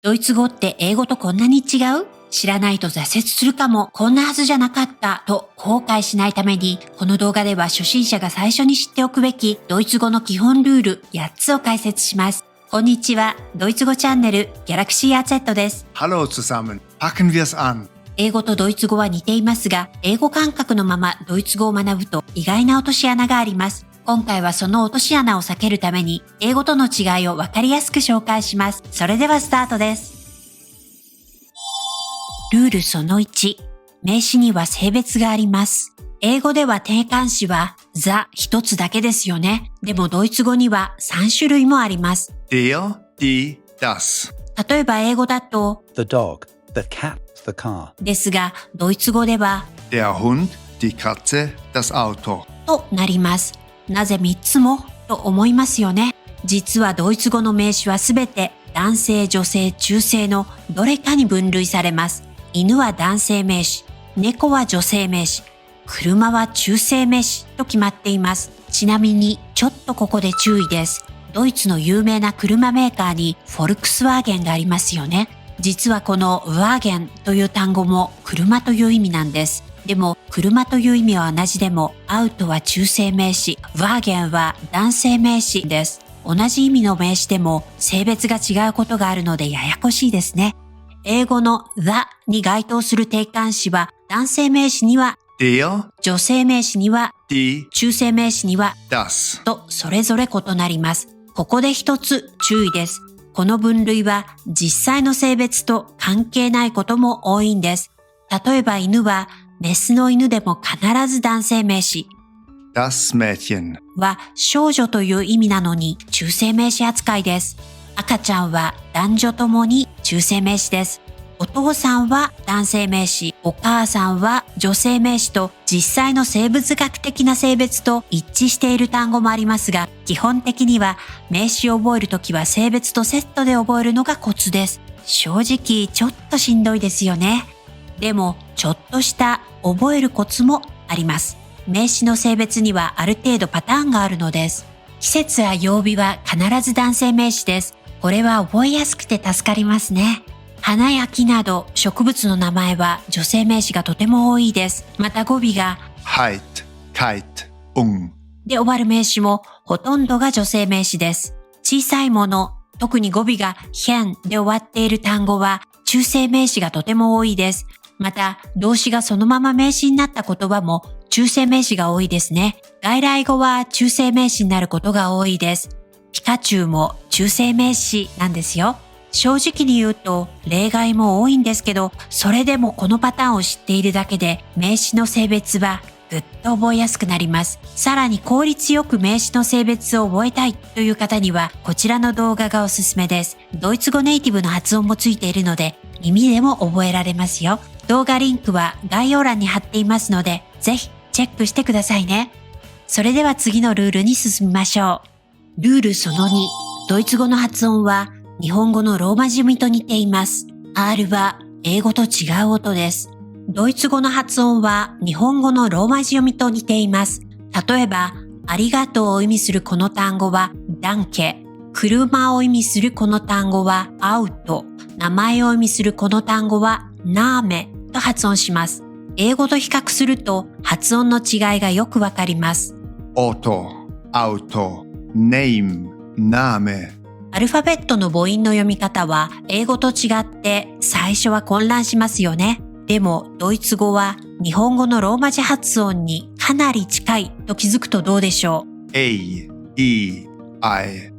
ドイツ語って英語とこんなに違う？知らないと挫折するかも、こんなはずじゃなかったと後悔しないために、この動画では初心者が最初に知っておくべきドイツ語の基本ルール8つを解説します。こんにちは、ドイツ語チャンネルギャラクシー AZ です。Hallo zusammen, packen wir es an。英語とドイツ語は似ていますが、英語感覚のままドイツ語を学ぶと意外な落とし穴があります。今回はその落とし穴を避けるために、英語との違いをわかりやすく紹介します。それではスタートです。ルールその1、名詞には性別があります。英語では定冠詞はthe一つだけですよね。でもドイツ語には3種類もあります。Der, die, das。例えば英語だと The dog, the cat, the car。ですが、ドイツ語では Der Hund, die Katze, das Auto。となります。なぜ3つもと思いますよね。実はドイツ語の名詞はすべて男性、女性、中性のどれかに分類されます。犬は男性名詞、猫は女性名詞、車は中性名詞と決まっています。ちなみにちょっとここで注意です。ドイツの有名な車メーカーにフォルクスワーゲンがありますよね。実はこのワーゲンという単語も車という意味なんです。でも車という意味は同じでもアウトは中性名詞、ワーゲンは男性名詞です。同じ意味の名詞でも性別が違うことがあるのでややこしいですね。英語の the に該当する定冠詞は男性名詞には Der, 女性名詞には die, 中性名詞には das。とそれぞれ異なります。ここで一つ注意です。この分類は実際の性別と関係ないことも多いんです。例えば犬はメスの犬でも必ず男性名詞。Das Mädchen。は少女という意味なのに中性名詞扱いです。赤ちゃんは男女ともに中性名詞です。お父さんは男性名詞、お母さんは女性名詞と実際の生物学的な性別と一致している単語もありますが、基本的には名詞を覚えるときは性別とセットで覚えるのがコツです。正直ちょっとしんどいですよね。でもちょっとした覚えるコツもあります。名詞の性別にはある程度パターンがあるのです。季節や曜日は必ず男性名詞です。これは覚えやすくて助かりますね。花や木など植物の名前は女性名詞がとても多いです。また語尾が Heit, Kite, Ung。で終わる名詞もほとんどが女性名詞です。小さいもの、特に語尾が hen で終わっている単語は中性名詞がとても多いです。また動詞がそのまま名詞になった言葉も中性名詞が多いですね。外来語は中性名詞になることが多いです。ピカチュウも中性名詞なんですよ。正直に言うと例外も多いんですけど、それでもこのパターンを知っているだけで名詞の性別はぐっと覚えやすくなります。さらに効率よく名詞の性別を覚えたいという方にはこちらの動画がおすすめです。ドイツ語ネイティブの発音もついているので耳でも覚えられますよ。動画リンクは概要欄に貼っていますのでぜひチェックしてくださいね。それでは次のルールに進みましょう。ルールその2、ドイツ語の発音は日本語のローマ字読みと似ています。R は英語と違う音です。ドイツ語の発音は日本語のローマ字読みと似ています。例えば、ありがとうを意味するこの単語はダンケ、車を意味するこの単語はアウト、名前を意味するこの単語はナーメと発音します。英語と比較すると発音の違いがよくわかります。Auto, Auto, Name, Name。アルファベットの母音の読み方は英語と違って最初は混乱しますよね。でもドイツ語は日本語のローマ字発音にかなり近いと気づくとどうでしょう？ A, E, I,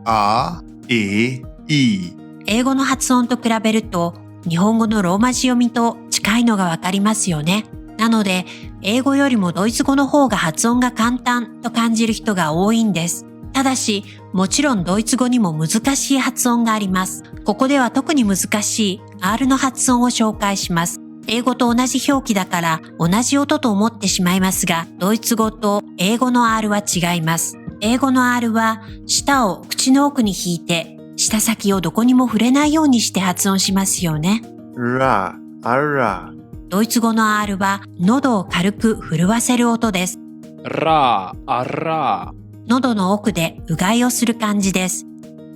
A, E, E。英語の発音と比べると日本語のローマ字読みと近いのがわかりますよね。なので英語よりもドイツ語の方が発音が簡単と感じる人が多いんです。ただし、もちろんドイツ語にも難しい発音があります。ここでは特に難しい R の発音を紹介します。英語と同じ表記だから同じ音と思ってしまいますが、ドイツ語と英語の R は違います。英語の R は舌を口の奥に引いて、舌先をどこにも触れないようにして発音しますよね。Ra, Ara。ドイツ語の R は喉を軽く震わせる音です。Ra, Ara。喉の奥でうがいをする感じです。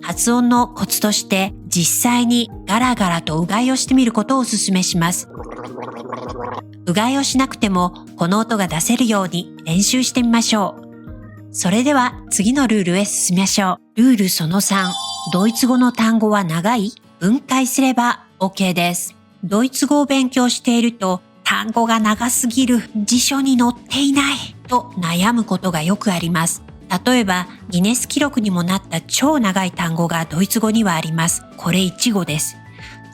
発音のコツとして実際にガラガラとうがいをしてみることをお勧めします。うがいをしなくてもこの音が出せるように練習してみましょう。それでは次のルールへ進みましょう。ルールその3、ドイツ語の単語は長い？分解すれば OK です。ドイツ語を勉強していると単語が長すぎる、辞書に載っていないと悩むことがよくあります。例えばギネス記録にもなった超長い単語がドイツ語にはあります。これ1語です。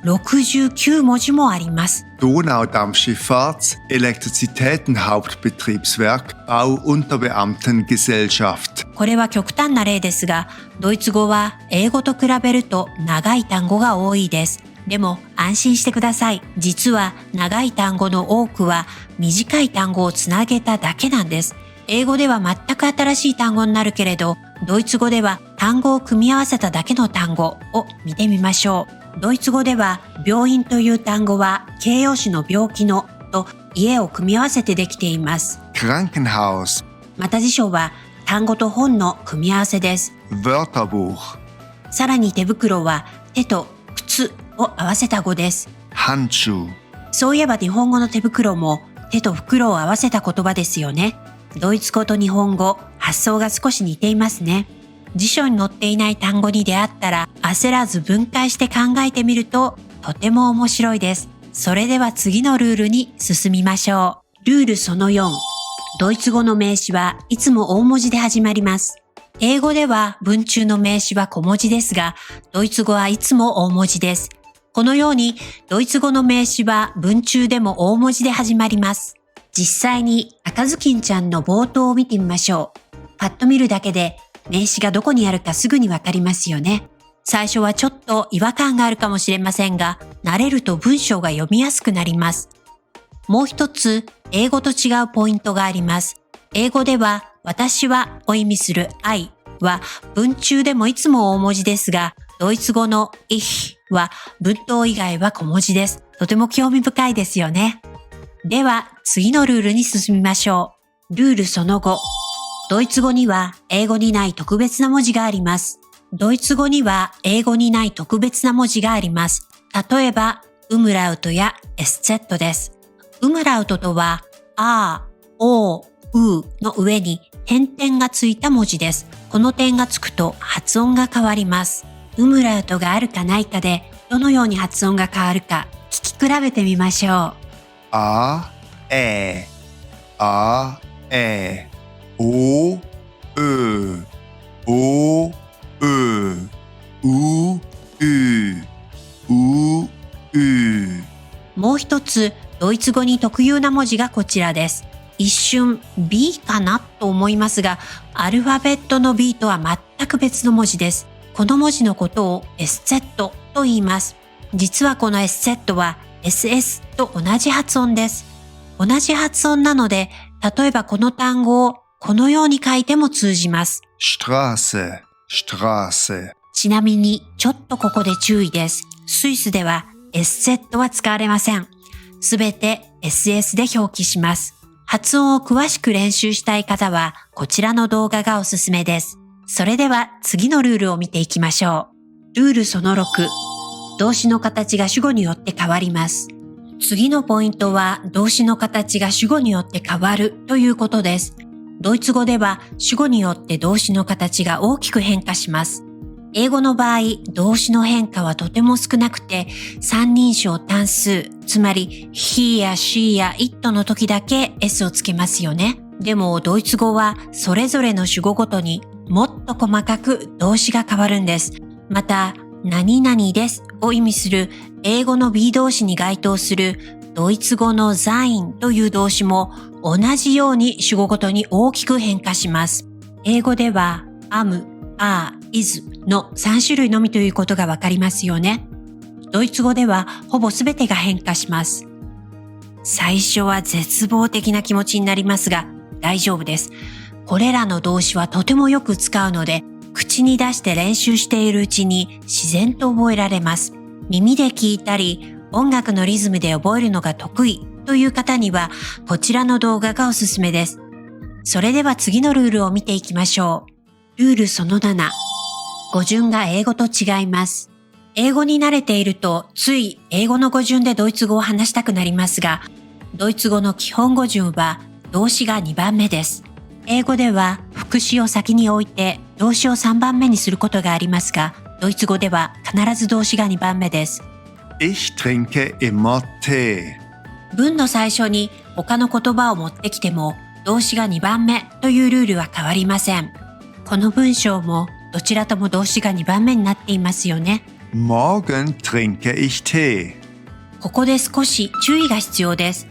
69文字もあります。Donaudampfschifffahrts, Elektrizitätenhauptbetriebswerk, Bauunterbeamtengesellschaft。これは極端な例ですが、ドイツ語は英語と比べると長い単語が多いです。でも安心してください。実は長い単語の多くは短い単語をつなげただけなんです。英語では全く新しい単語になるけれど、ドイツ語では単語を組み合わせただけの単語を見てみましょう。ドイツ語では病院という単語は形容詞の病気のと家を組み合わせてできています。Krankenhaus。また辞書は単語と本の組み合わせです。Wörterbuch。さらに手袋は手と靴を合わせた語です。Handschuh。そういえば日本語の手袋も手と袋を合わせた言葉ですよね。ドイツ語と日本語、発想が少し似ていますね。辞書に載っていない単語に出会ったら焦らず分解して考えてみるととても面白いです。それでは次のルールに進みましょう。ルールその4、ドイツ語の名詞はいつも大文字で始まります。英語では文中の名詞は小文字ですが、ドイツ語はいつも大文字です。このようにドイツ語の名詞は文中でも大文字で始まります。実際に赤ずきんちゃんの冒頭を見てみましょう。パッと見るだけで名詞がどこにあるかすぐにわかりますよね。最初はちょっと違和感があるかもしれませんが、慣れると文章が読みやすくなります。もう一つ、英語と違うポイントがあります。英語では、私はを意味する I は文中でもいつも大文字ですが、ドイツ語の Ich は文頭以外は小文字です。とても興味深いですよね。では、次のルールに進みましょう。ルールその5。ドイツ語には英語にない特別な文字があります。ドイツ語には英語にない特別な文字があります。例えば、ウムラウトやエスツェットです。ウムラウトとは、あ、お、うの上に点々がついた文字です。この点がつくと発音が変わります。ウムラウトがあるかないかで、どのように発音が変わるか聞き比べてみましょう。A, Ä, A, Ä, O, Ö, O, Ö, U, Ü, U, Ü。もう一つ、ドイツ語に特有な文字がこちらです。一瞬 B かなと思いますが、アルファベットの B とは全く別の文字です。この文字のことをエスツェットと言います。実はこのエスツェットは SS と同じ発音です。同じ発音なので、例えばこの単語をこのように書いても通じます。Straße, Straße。ちなみに、ちょっとここで注意です。スイスでは SZ は使われません。すべて SS で表記します。発音を詳しく練習したい方は、こちらの動画がおすすめです。それでは次のルールを見ていきましょう。ルールその6、動詞の形が主語によって変わります。次のポイントは、動詞の形が主語によって変わるということです。ドイツ語では主語によって動詞の形が大きく変化します。英語の場合、動詞の変化はとても少なくて、三人称単数、つまり he や she や it の時だけ s をつけますよね。でもドイツ語はそれぞれの主語ごとにもっと細かく動詞が変わるんです。また、何々ですを意味する英語の be 動詞に該当するドイツ語の sein という動詞も同じように主語ごとに大きく変化します。英語では am、are、is の3種類のみということがわかりますよね。ドイツ語ではほぼすべてが変化します。最初は絶望的な気持ちになりますが大丈夫です。これらの動詞はとてもよく使うので、口に出して練習しているうちに自然と覚えられます。耳で聞いたり、音楽のリズムで覚えるのが得意という方には、こちらの動画がおすすめです。それでは次のルールを見ていきましょう。ルールその7、語順が英語と違います。英語に慣れているとつい英語の語順でドイツ語を話したくなりますが、ドイツ語の基本語順は動詞が2番目です。英語では副詞を先に置いて動詞を3番目にすることがありますが、ドイツ語では必ず動詞が2番目です。Ich trinke immer Tee. 文の最初に他の言葉を持ってきても動詞が2番目というルールは変わりません。この文章もどちらとも動詞が2番目になっていますよね。Morgen trinke ich Tee. ここで少し注意が必要です。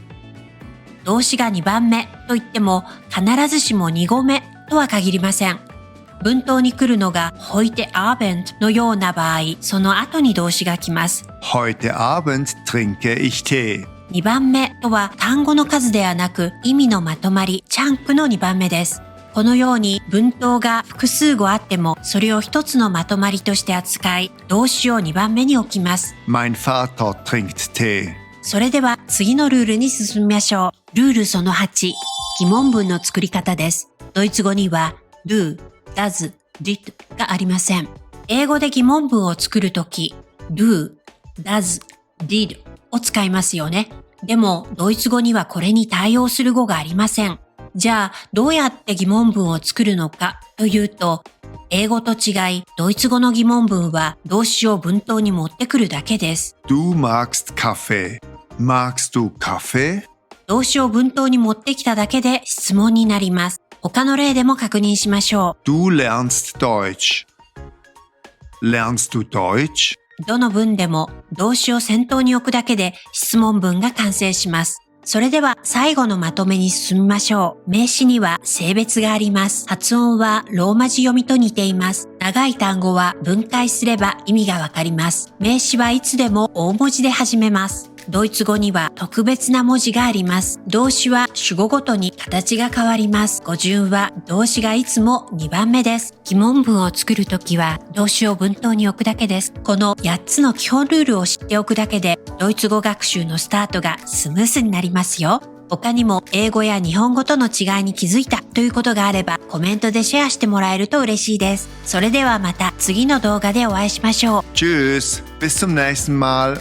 動詞が2番目と言っても必ずしも2語目とは限りません。文頭に来るのがheute Abendのような場合、その後に動詞が来ます。Heute Abend trinke ich Tee. 2番目とは単語の数ではなく意味のまとまり、チャンクの2番目です。このように文頭が複数語あってもそれを一つのまとまりとして扱い、動詞を2番目に置きます。Mein Vater trinkt Tee. それでは次のルールに進みましょう。ルールその8、疑問文の作り方です。ドイツ語には do, does, did がありません。英語で疑問文を作るとき do, does, did を使いますよね。でもドイツ語にはこれに対応する語がありません。じゃあどうやって疑問文を作るのかというと、英語と違いドイツ語の疑問文は動詞を文頭に持ってくるだけです。 Du magst Kaffee. Magst du Kaffee? 動詞を文頭に持ってきただけで質問になります。他の例でも確認しましょう。 Du lernst Deutsch. Lernst du Deutsch? どの文でも動詞を先頭に置くだけで質問文が完成します。それでは最後のまとめに進みましょう。名詞には性別があります。発音はローマ字読みと似ています。長い単語は分解すれば意味がわかります。名詞はいつでも大文字で始めます。ドイツ語には特別な文字があります。動詞は主語ごとに形が変わります。語順は動詞がいつも2番目です。疑問文を作るときは動詞を文頭に置くだけです。この8つの基本ルールを知っておくだけでドイツ語学習のスタートがスムースになりますよ。他にも英語や日本語との違いに気づいたということがあればコメントでシェアしてもらえると嬉しいです。それではまた次の動画でお会いしましょう。Tschüss. Bis zum nächsten Mal.